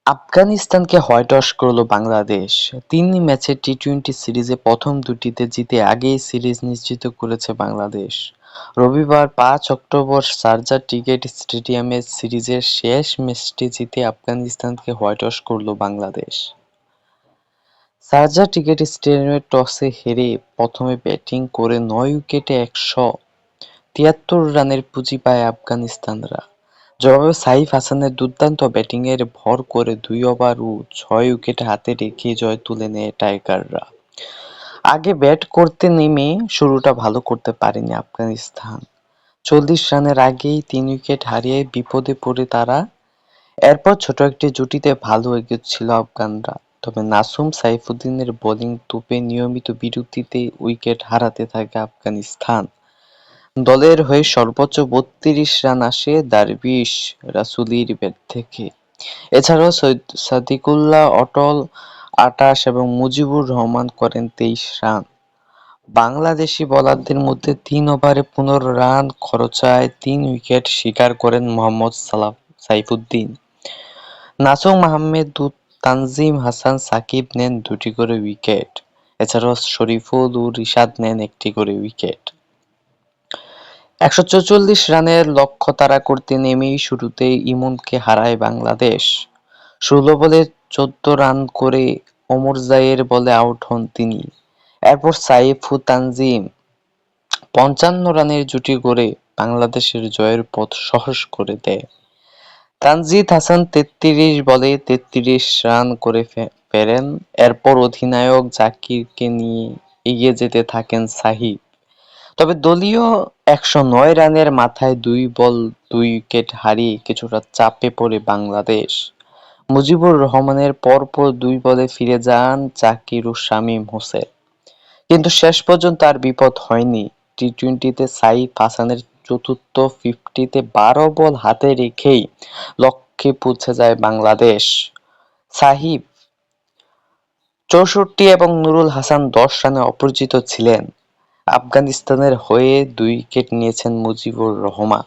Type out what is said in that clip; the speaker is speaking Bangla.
আফগানিস্তানকে হোয়াইটওয়াশ করল বাংলাদেশ। ৩ ম্যাচের টি-টোয়েন্টি সিরিজে প্রথম দুটিতে জিতে আগেই সিরিজ নিশ্চিত করেছে বাংলাদেশ। রবিবার ৫ অক্টোবর শারজাহ ক্রিকেট স্টেডিয়ামে সিরিজের শেষ ম্যাচটি জিতে আফগানিস্তানকে হোয়াইটওয়াশ করল বাংলাদেশ। শারজাহ ক্রিকেট স্টেডিয়ামে টসে হেরে প্রথমে ব্যাটিং করে ৯ উইকেটে ১৭৩ রানের পুঁজি পায় আফগানিস্তানরা। জবাবে সাইফ হাসানের দুর্দান্ত ব্যাটিংয়ে ভর করে ২ ওভার ও ৬ উইকেট হাতে রেখে জয় তুলে নেয় টাইগাররা। আগে ব্যাট করতে নেমে শুরুটা ভালো করতে পারেনি আফগানিস্তান। ৪০ রানের আগেই ৩ উইকেট হারিয়ে বিপদে পড়ে তারা। এরপর ছোট একটি জুটিতে ভালো এগোচ্ছিল আফগানরা, তবে নাসুম সাইফুদ্দিনের বোলিং তোপে নিয়মিত বিরতিতে উইকেট হারাতে থাকে আফগানিস্তান। দলের হয়ে সর্বোচ্চ ৩২ রান আসে দারবিশ রাসুলির ব্যাট থেকে। এছাড়াও সাদিকুল্লাহ অটল ২৮ এবং মুজিবুর রহমান করেন ২৩ রান। বাংলাদেশি বোলারদের মধ্যে ৩ ওভারে ১৫ রান খরচায় ৩ উইকেট শিকার করেন মোহাম্মদ সাইফুদ্দিন। নাসুম আহমেদ ও তানজিম হাসান সাকিব নেন ২টি করে উইকেট। এছাড়াও শরীফুল ও রিশাদ নেন ১টি করে উইকেট। ১৪৪ রানের লক্ষ্য তাড়া করতে নেমেই শুরুতেই ইমনকে হারায় বাংলাদেশ। ১৬ বলে ১৪ রান করে ওমরজাইয়ের বলে আউট হন তিনি। এরপর সাইফ ও তানজিম ৫৫ রানের জুটি গড়ে বাংলাদেশের জয়ের পথ সহজ করে দেয়। তানজিদ হাসান ৩৩ বলে ৩৩ রান করে ফেরেন। এরপর অধিনায়ক জাকিরকে নিয়ে এগিয়ে যেতে থাকেন সাহিব। তবে দলীয় ১০৯ রানের মাথায় ২ বল ২ উইকেট হারিয়ে কিছুটা চাপে পড়ে বাংলাদেশ। মুজিবুর রহমানের পরপর ২ বলে ফিরে যান জাকির ও শামীম হোসেন। কিন্তু শেষ পর্যন্ত আর বিপদ হয়নি। টি-টোয়েন্টিতে সাইফ হাসানের চতুর্থ ৫০তে ১২ বল হাতে রেখেই লক্ষ্যে পৌঁছে যায় বাংলাদেশ। সাহিব ৬৪ এবং নুরুল হাসান ১০ রানে অপরাজিত ছিলেন। আফগানিস্তানের হয়ে ২ উইকেট নিয়েছেন মুজিবুর রহমান।